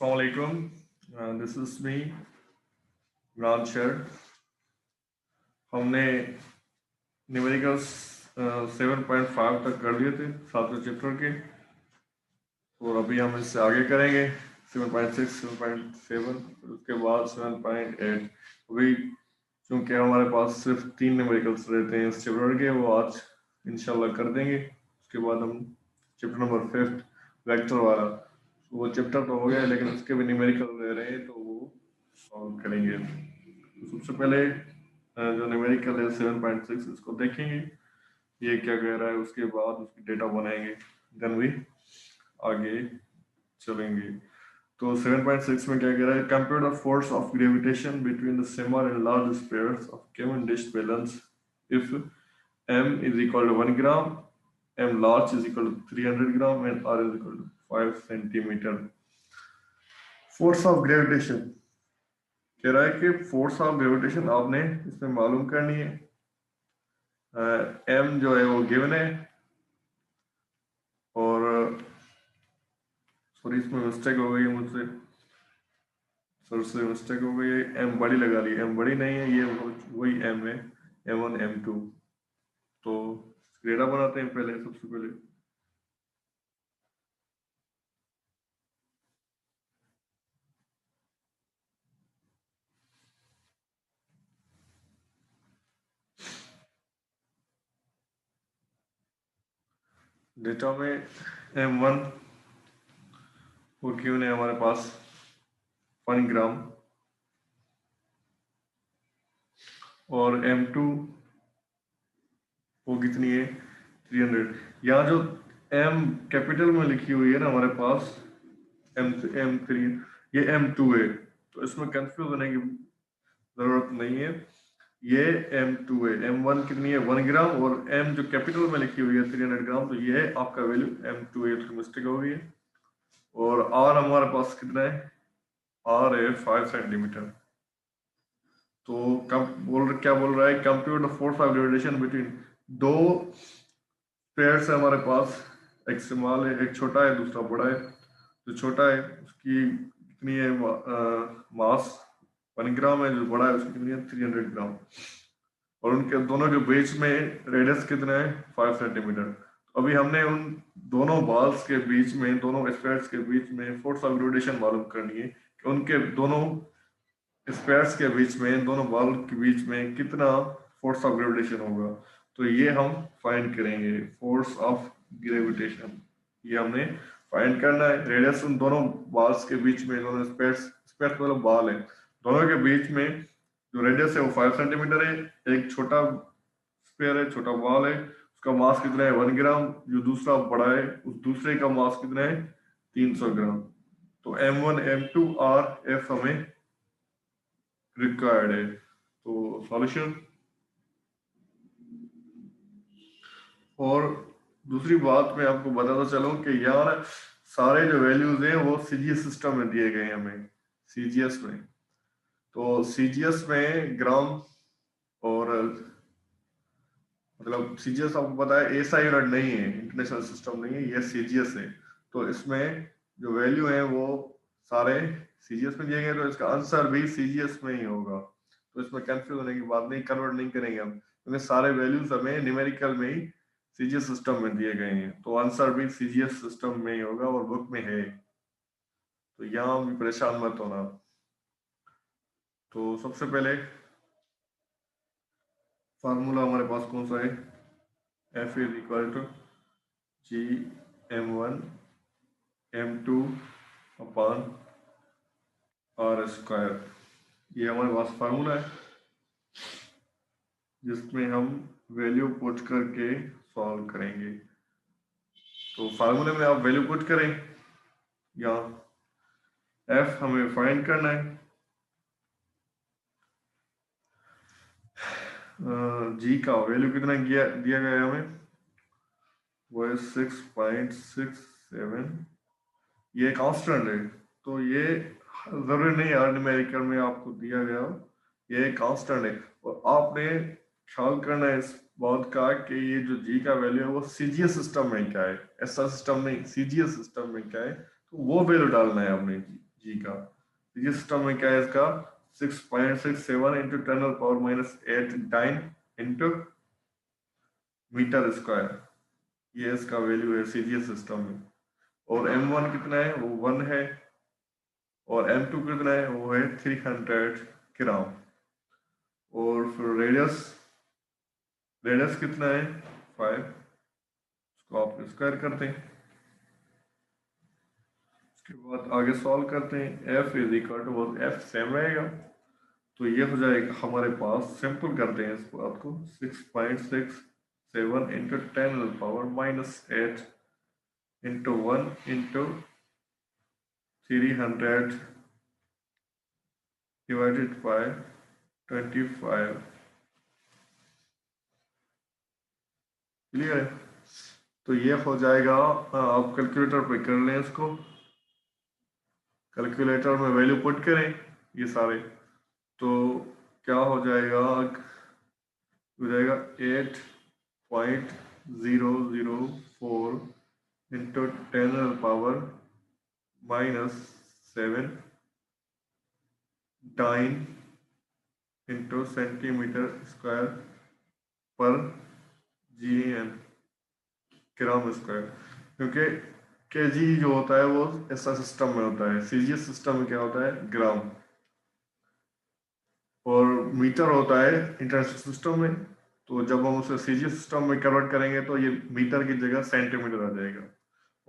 Assalamualaikum. This is me, Imran Sher. हमने numericals 7.5 तक कर लिए थे 7वें चैप्टर के, और अभी हम इससे आगे करेंगे 7.6, 7.7, उसके बाद 7.8। अभी चूँकि हमारे पास सिर्फ 3 न्यूमेरिकल्स रहते हैं इस चैप्टर के, वो आज इंशाल्लाह कर देंगे। उसके बाद हम चैप्टर नंबर 5 वेक्टर वाला, वो चैप्टर तो हो गया लेकिन उसके भी न्यूमेरिकल रह रहे हैं, तो वो सॉल्व करेंगे। तो सबसे पहले जो न्यूमेरिकल है 7.6, इसको देखेंगे ये क्या कह रहा है, उसके बाद उसकी डेटा बनाएंगे, देन वी आगे चलेंगे। तो 7.6 में क्या कह रहा है, compute the force of gravitation between the similar and large spheres of Cavendish balance if m is equal to 1 gram, m large is equal to 300 gram and r is equal to 5 centimeter। Force of gravitation कह रहा है कि force of gravitation आपने इसमें मालूम करनी है। m जो है वो गिवन है, और सॉरी इसमें मिस्टेक हो गई है मुझसे, सर से मिस्टेक हो गई है, m बड़ी लगा ली, m बड़ी नहीं है, ये वही m है, m1 m2। तो डेटा बनाते हैं पहले, सबसे पहले डेटा में m1 वो क्यों है हमारे पास 1 ग्राम, और m2 वो कितनी है 300। यहाँ जो m कैपिटल में लिखी हुई है ना हमारे पास m3, ये m2 है, तो इसमें कंफ्यूज होने की जरूरत नहीं है। ये m2 है, m1 कितनी है 1 ग्राम, और m जो कैपिटल में लिखी हुई है 300 ग्राम, तो ये है आपका वैल्यू m2 है, तो मिस्टेक हो गई है। और r हमारे पास कितना है, r है 5 सेंटीमीटर। तो क्या बोल रहा है, compute the force of gravitation between दो पेयर्स है हमारे पास, एक स्मॉल है एक छोटा है, दूसरा बड़ा है। जो छोटा है उसकी कितनी है मास 1 ग्राम है, जो बड़ा है उसकी कितनी है 300 ग्राम, और उनके दोनों के बीच में रेडियस कितना है 5 सेंटीमीटर। अभी हमने उन दोनों बॉल्स के बीच में, दोनों स्फीयर्स के बीच में फोर्स ऑफ ग्रेविटेशन मालूम करनी है कि उनके दोनों स्फीयर्स के बीच में, दोनों बॉल के बीच में कितना फोर्स ऑफ ग्रेविटेशन होगा। तो ये हम फाइंड करेंगे, फोर्स ऑफ ग्रेविटेशन ये हमने फाइंड करना है। रेडियस उन दोनों बॉल्स के बीच में, दोनों स्फीयर्स, स्फीयर्स मतलब बॉल है, दोनों के बीच में जो रेडियस है वो 5 सेंटीमीटर है। एक छोटा स्फीयर है, छोटा बॉल है, उसका मास कितना है 1 ग्राम, जो दूसरा बड़ा है उस दूसरे का मास कितना है 300 ग्राम। तो m1 m2 r f हमें रिक्वायर्ड है। तो सॉल्यूशन, और दूसरी बात मैं आपको बताता चलूं कि यार सारे जो वैल्यूज हैं वो सीजीएस सिस्टम में दिए गए हैं हमें, सीजीएस में। तो सीजीएस में ग्राम, और मतलब सीजीएस आपको पता है एसआई यूनिट नहीं है, इंटरनेशनल सिस्टम नहीं है, ये सीजीएस है। तो इसमें जो वैल्यू है वो सारे सीजीएस में दिए गए, तो इसका आंसर भी सीजीएस में ही होगा। तो इसमें कंफ्यूज होने की बात नहीं, कन्वर्ट नहीं करेंगे हम, क्योंकि सारे वैल्यूज हमें न्यूमेरिकल में ही सीजीएस सिस्टम में दिए गए हैं, तो आंसर भी सीजीएस सिस्टम में ही होगा और बुक में है। तो यहाँ भी परेशान मत होना। तो सबसे पहले फार्मूला हमारे पास कौन सा है, F is equal to G m1 m2 upon R square. ये हमारे पास फार्मूला है जिसमें हम वैल्यू पुट करके सॉल्व करेंगे। तो फार्मूले में आप वैल्यू पुट करें, यहाँ एफ हमें फाइंड करना है, जी का वैल्यू कितना दिया गया है हमें, वो है 6.67। ये कांस्टेंट है, तो ये जरूरी नहीं हर न्यूमेरिकल में आपको दिया गया, ये कांस्टेंट है। और आपने ख्याल करना है इस बात का कि ये जो जी का वैल्यू है वो सीजीएस सिस्टम में क्या है, ऐसा सिस्टम नहीं, सीजीएस सिस्टम में क्या है, तो वो वैल्यू डालना है आपने जी का। ये सिस्टम में क्या है इसका 6.67 into 10⁻⁻8 dyne into metre square, ये इसका वैल्यू है सीजीएस सिस्टम में। और M1 कितना है वो 1 है, और M2 कितना है वो है 300 ग्राम। और फिर रेडियस, रेडियस कितना है 5, इसको आप स्क्वायर करते हैं। उसके बाद आगे सॉल्व करते हैं, F is equal to F same रहेगा, तो ये हो जाएगा हमारे पास, सिंपल करते हैं इस बात को, 6.67 into 10⁻⁻8 into 1 into 300 divided by 25। Clear है? तो ये हो जाएगा, आप कैलकुलेटर पे कर लें इसको, कैलकुलेटर में वैल्यू पुट करें ये सारे, तो क्या हो जाएगा, 8.004 into 10⁻⁻7 dyne into centimetre square पर GN ग्राम स्क्वायर। क्योंकि केजी जो होता है वो ऐसा सिस्टम में होता है, सीजीएस सिस्टम में क्या होता है ग्राम, और मीटर होता है इंटरनेशनल सिस्टम में। तो जब हम उसे सीजीएस सिस्टम में कन्वर्ट करेंगे तो ये मीटर की जगह सेंटीमीटर आ जाएगा।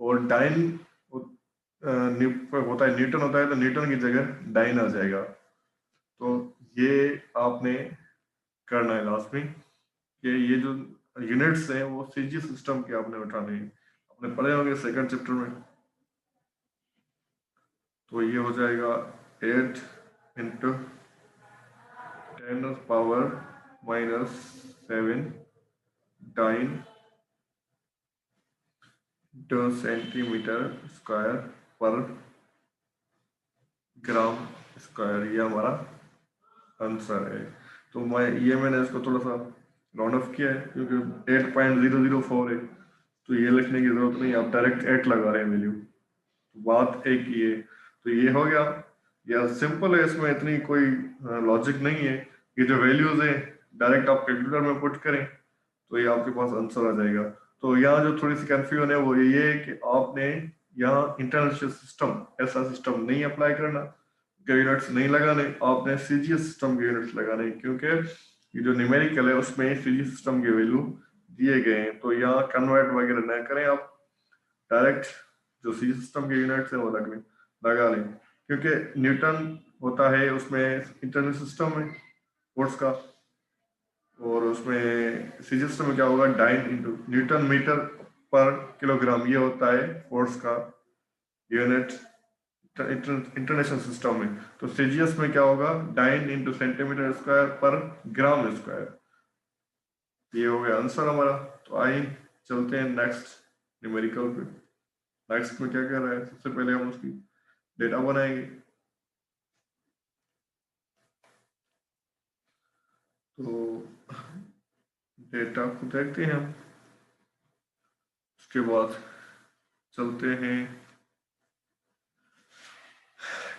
और डाइन होता है, न्यूटन होता है, तो न्यूटन की जगह डाइन आ जाएगा। तो ये आपने करना है लास्ट में, कि ये जो यूनिट्स हैं वो सीजीएस सिस्टम के आपने उठाने हैं, आपने पढ़े होंगे सेकंड चैप्टर में। तो ये हो जाएगा 8 into 10⁻⁻7 dyne into centimetre square पर ग्राम स्क्वायर, ये हमारा आंसर है। तो मैंने इसको थोड़ा सा राउंड ऑफ किया है, क्योंकि 8.004 है, तो ये लिखने की जरूरत नहीं, आप डायरेक्ट 8 लगा रहे हैं वैल्यू, बात एक ही है। तो ये हो गया, या सिंपल है, इसमें इतनी कोई लॉजिक नहीं है। ये जो वैल्यूज है डायरेक्ट आप कैलकुलेटर में पुट करें तो ये आपके पास आंसर आ जाएगा। तो यहाँ जो थोड़ी सी कंफ्यूजन है वो ये है कि आपने यहाँ इंटरनेशनल सिस्टम ऐसा सिस्टम नहीं अप्लाई करना, के यूनिट्स नहीं लगाने, आपने सीजीएस सिस्टम के यूनिट्स लगाने, क्योंकि ये जो न्यूमेरिकल है उसमें सीजीएस सिस्टम के वैल्यू दिए गए हैं। तो यहाँ कन्वर्ट वगैरह न करें, आप डायरेक्ट जो सी सिस्टम के यूनिट्स हैं वो लगा लें, क्योंकि न्यूटन होता है उसमें इंटरनल सिस्टम में फोर्स का, और उसमें सी सिस्टम में क्या होगा डाइन इंटू न्यूटन मीटर पर किलोग्राम, ये होता है फोर्स का यूनिट इंटरनेशनल सिस्टम में। तो सीजीएस में क्या होगा डाइन इंटू सेंटीमीटर स्क्वायर पर ग्राम स्क्वायर। ये हो गया आंसर हमारा। तो आइए चलते हैं नेक्स्ट न्यूमेरिकल पे। नेक्स्ट में क्या कर रहा है, सबसे पहले हम उसकी डेटा बनाएंगे। तो डेटा को देखते हैं हम, उसके बाद चलते हैं,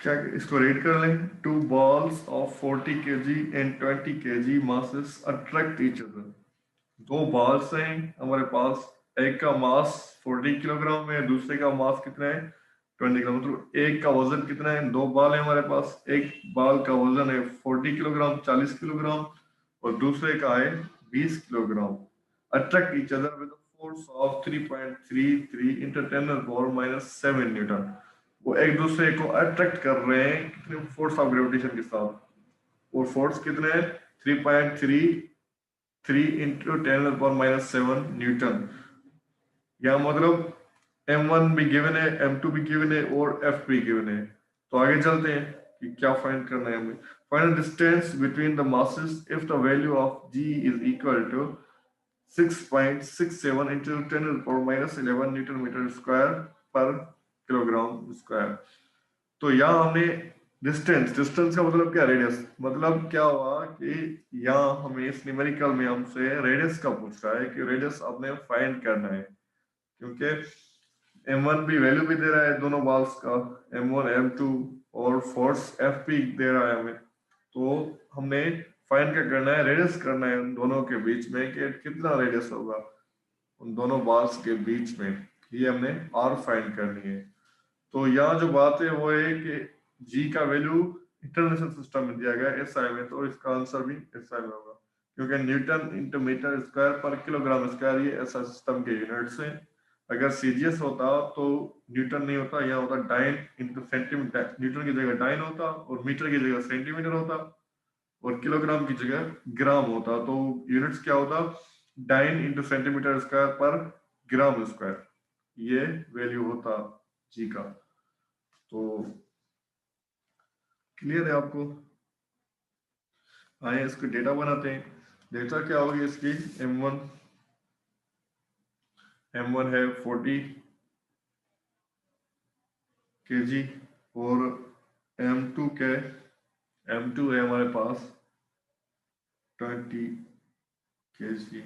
क्या इसको रेड कर लें। 2 balls of 40 kg and 20 kg masses attract each other। 2 balls हैं हमारे पास, एक का मास 40 किलोग्राम है, दूसरे का मास कितना है 20 किलोग्राम। मतलब एक का वजन कितना है, 2 बाल है हमारे पास, एक बाल का वजन है 40 किलोग्राम 40 किलोग्राम, और दूसरे का है 20 kilogram. Attract each other with force of 3.33 into 10⁻⁻7 Newton. वो एक दूसरे को अट्रैक्ट कर रहे हैं कितने फोर्स ऑफ ग्रेविटेशन के साथ, और फोर्स कितने हैं 3.33 इंटू 10⁻⁻7 न्यूटन। या मतलब M1 भी गिवन है, M2 भी गिवन है, और F भी गिवन है। तो आगे चलते हैं कि क्या फाइंड करना है हमें। Find distance between the masses if the value of G is equal to 6.67 into 10⁻⁻11 newton metre square पर किलोग्राम स्क्वायर। तो यहाँ हमने डिस्टेंस, डिस्टेंस का मतलब क्या रेडियस, मतलब क्या हुआ कि यहाँ हमें इस न्यूमेरिकल में हमसे रेडियस का पूछ रहा है कि रेडियस आपने फाइंड करना है, क्योंकि M1 भी वैल्यू भी दे रहा है दोनों बॉल्स का, M1 M2 और फोर्स एफ पी दे रहा है हमें। तो हमने फाइंड क्या करना है, रेडियस करना है उन दोनों के बीच में कि कितना रेडियस होगा उन दोनों बाल्स के बीच में, ये हमने आर फाइंड करनी है। तो यहाँ जो बात है वो है कि जी का वैल्यू इंटरनेशनल सिस्टम में दिया गया है एसआई में, तो इसका आंसर भी एसआई में होगा, क्योंकि न्यूटन इंटू मीटर स्क्वायर पर किलोग्राम स्क्वायर ये एसआई सिस्टम के यूनिट्स हैं। अगर सीजीएस होता तो न्यूटन नहीं होता, यहाँ होता डाइन इंटू सेंटीमीटर, न्यूटन की जगह डाइन होता और मीटर की जगह सेंटीमीटर होता और किलोग्राम की जगह ग्राम होता। तो यूनिट्स क्या होता, डाइन इंटू सेंटीमीटर स्क्वायर पर ग्राम स्क्वायर, ये वैल्यू होता जी का। तो क्लियर है आपको? आए इसको डेटा बनाते हैं। डेटा क्या होगी इसकी, m1 है 40 kg और m2 के m2 है हमारे पास 20 kg।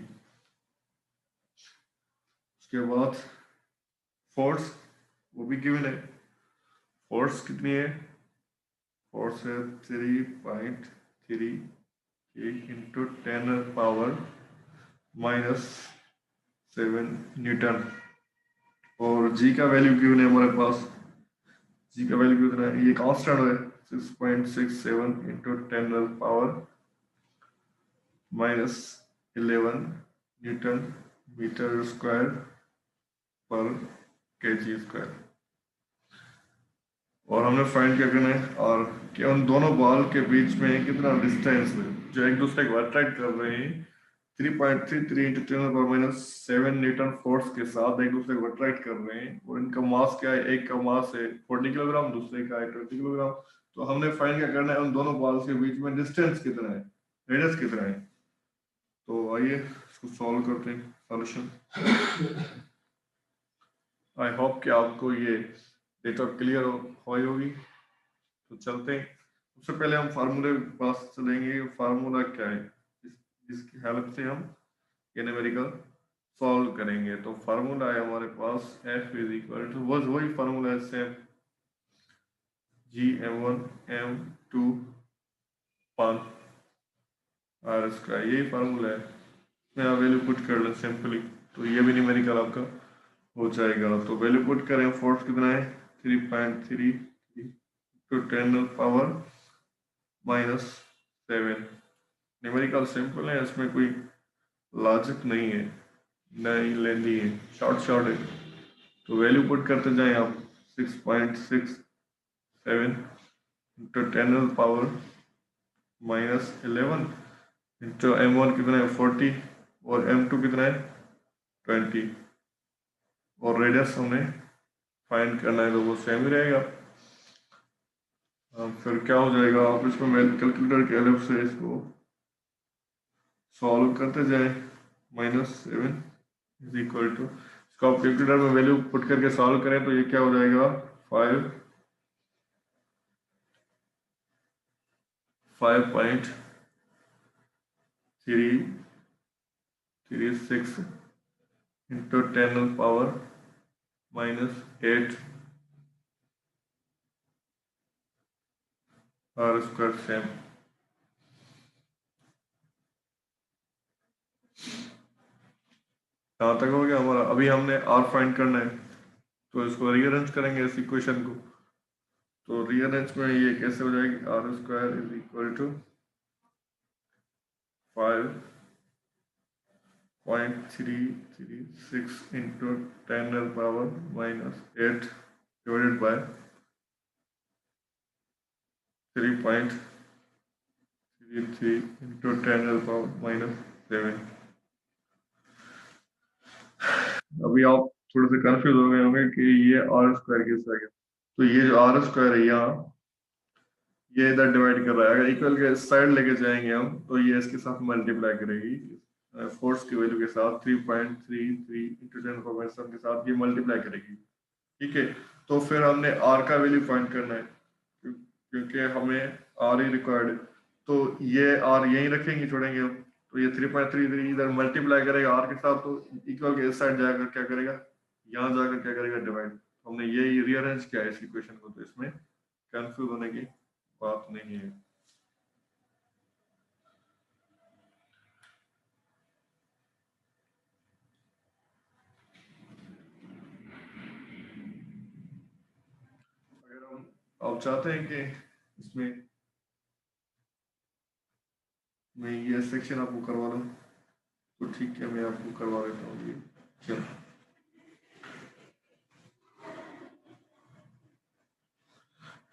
उसके बाद फोर्स वो भी गिवन है, फोर्स कितनी है, फोर्स है 3.3 इंटू 10⁻⁻7 न्यूटन। और जी का वैल्यू गिवन है हमारे पास, जी का वैल्यू कितना है, ये कांस्टेंट है 6.67 इंटू 10⁻⁻11 न्यूटन मीटर स्क्वायर पर केजी स्क्वायर। और हमने फाइंड क्या करना है, और कि उन दोनों बॉल के बीच में कितना डिस्टेंस है जो एक दूसरे को अट्रैक्ट कर रहे हैं 3.33 इंटू 10⁻⁻7 न्यूटन फोर्स के साथ एक दूसरे को अट्रैक्ट कर रहे हैं। और इनका मास क्या है, एक का मास है 40 किलोग्राम, दूसरे का है 20 किलोग्राम। तो हमने फाइंड क्या करना है, उन दोनों बॉल्स के बीच में डिस्टेंस कितना है, रेडियस कितना है। तो आइए इसको सॉल्व करते हैं, सॉल्यूशन। आई होप कि आपको ये डेटा क्लियर हुई होगी। तो चलते हैं, सबसे पहले हम फार्मूले के पास चलेंगे। फार्मूला क्या है जिसकी हेल्प से हम ये न्यूमेरिकल सॉल्व करेंगे। तो फार्मूला है हमारे पास F इज इक्वल टू, बस वही फार्मूला है सेम, G m1 m2 पान आर स्क्वायर, यही फार्मूला है। मैं वैल्यू पुट कर लें सिंपली, तो ये भी न्यूमेरिकल आपका हो जाएगा। तो वैल्यू पुट करें, फोर्स कितना है 3.3 टू 10⁻⁻7। न्यूमेरिकल सिंपल है, इसमें कोई लॉजिक नहीं है, नहीं लेंदी है, शॉर्ट शॉर्ट है। तो वैल्यू पुट करते जाएं आप, 6.67 इंटू 10⁻⁻11 इंटू m1 कितना है 40 और m2 कितना है 20 और रेडियस हमें फाइंड करना है, तो वो सेम ही रहेगा। फिर क्या हो जाएगा, आप इसको कैलकुलेटर के हेल्प से इसको सॉल्व करते जाएं। -7 इज इक्वल टू, इसको आप कैलकुलेटर में वैल्यू पुट करके सॉल्व करें तो ये क्या हो जाएगा 5.336 इंटू 10⁻⁻8 आर स्क्वायर सेम। कहाँ तक हो गया हमारा, अभी हमने आर फाइंड करना है, तो इसको रीअरेंज करेंगे इस इक्वेशन को। तो रीअरेंज में ये कैसे हो जाएगी, R square is equal to 5.336 into 10⁻⁻8 divided by 3.33 into 10⁻⁻7। अभी आप थोड़े से कंफ्यूज हो गए होंगे कि ये आर स्क्वायर कैसे आ गया। तो ये जो आर स्क्वायर है यहाँ, ये इधर डिवाइड कर रहा है, अगर इक्वल के साइड लेके जाएंगे हम तो ये इसके साथ मल्टीप्लाई करेगी, फोर्स की वैल्यू के साथ 3.33 इंटू 10⁻7 के साथ ये मल्टीप्लाई करेगी। ठीक है, तो फिर हमने आर का वैल्यू फाइंड करना है, क्योंकि हमें आर ही रिक्वायर्ड है। तो ये आर यहीं रखेंगे, छोड़ेंगे हम, तो ये 3.33 इधर मल्टीप्लाई करेगा आर के साथ, तो इक्वल के इस साइड जाकर क्या करेगा, यहाँ जाकर क्या करेगा डिवाइड। हमने ये रीअरेंज किया है इस इक्वेशन को, तो इसमें कंफ्यूज होने की बात नहीं है। अगर हम आप चाहते हैं कि इसमें मैं ये सेक्शन आपको करवा लूँ तो ठीक है, मैं आपको करवा देता हूँ ये। चलो,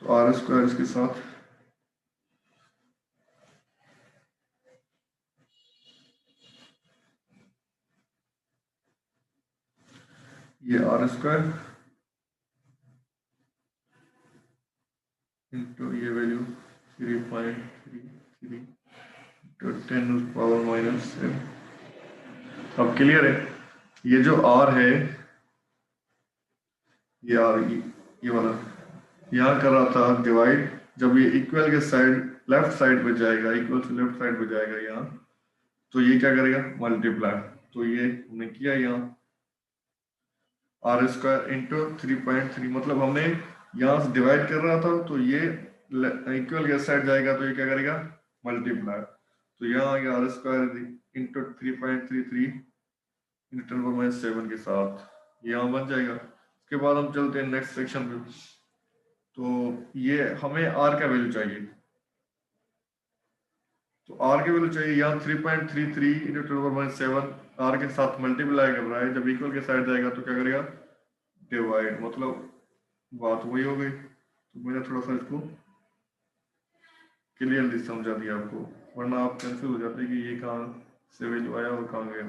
तो आर स्क्वायर इसके साथ ये आर स्क्वायर इंटू ये वैल्यू 3.33 तो 10⁻⁻7। अब क्लियर है? ये जो आर है, ये आर ये वाला यहाँ कर रहा था डिवाइड, जब ये इक्वल के साइड लेफ्ट साइड पे जाएगा, इक्वल से लेफ्ट साइड पे जाएगा यहाँ, तो ये क्या करेगा? मल्टीप्लाई। तो ये हमने किया यहाँ आर स्क्वायर इंटू 3.3, मतलब हमने यहाँ से डिवाइड कर रहा था तो ये इक्वल के साइड जाएगा तो ये क्या करेगा? मल्टीप्लाई। तो यहाँ आ गया आर स्क्वायर इंटू 3.33 इंटू 10⁻⁷ के साथ, यहाँ बन जाएगा। उसके बाद हम चलते हैं नेक्स्ट सेक्शन पे। तो ये हमें आर का वैल्यू चाहिए, तो आर की वैल्यू चाहिए यहाँ 3.33 इंटू 10⁻⁷ आर के साथ मल्टीप्लाई कर रहा है, जब इक्वल के साइड जाएगा तो क्या करेगा? डिवाइड। मतलब बात वही हो गई। तो मैंने थोड़ा सा इसको क्लियरली समझा दिया आपको, वरना आप कंफ्यूज हो जाते कि ये कहाँ से वैल्यू आया और कहाँ गया।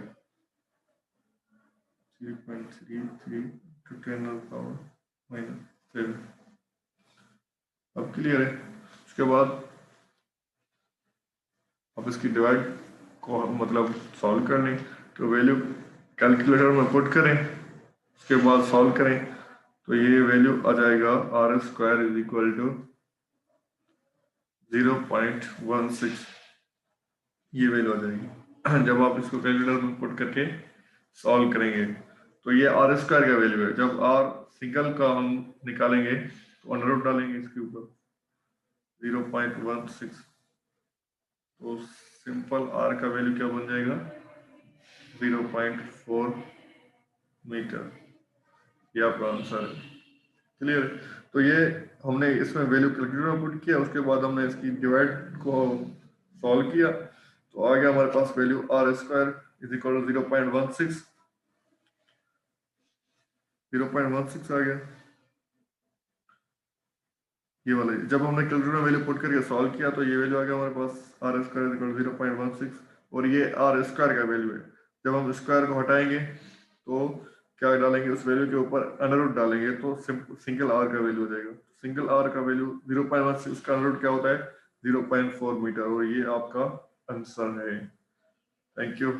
3.33 टू 10⁻⁻7। अब क्लियर है? उसके बाद अब इसकी डिवाइड को मतलब सॉल्व कर लें, तो वैल्यू कैलकुलेटर में पुट करें, उसके बाद सॉल्व करें, तो ये वैल्यू आ जाएगा R square is equal to 0.16, ये वैल्यू आ जाएगी जब आप इसको कैलकुलेटर में पुट करके सॉल्व करेंगे। तो ये आर स्क्वायर का वैल्यू है। जब आर सिंगल का हम निकालेंगे तो अंडर रूट डालेंगे इसके ऊपर 0.16, तो सिंपल आर का वैल्यू क्या बन जाएगा? 0.4 मीटर। ये आपका आंसर है। क्लियर? तो ये हमने इसमें वैल्यू कैलकुलेटर में पुट किया, उसके बाद हमने इसकी डिवाइड को सॉल्व किया, तो आ गया हमारे पास value R square is equal to 0.16। 0.16 आ गया ये वाला। जब हमने कैलकुलेटर में वैल्यू पुट करके सॉल्व किया तो ये वैल्यू आ गया हमारे पास R square is equal to 0.16, और ये आर स्क्वायर का वैल्यू है। जब हम स्क्वायर को हटाएंगे तो क्या डालेंगे? उस वैल्यू के ऊपर अंडर रूट डालेंगे तो सिंगल आर का वैल्यू हो जाएगा। सिंगल आर का वैल्यू 0.16 का अंडर रूट क्या होता है? 0.4 मीटर, और ये आपका आंसर है। Thank you.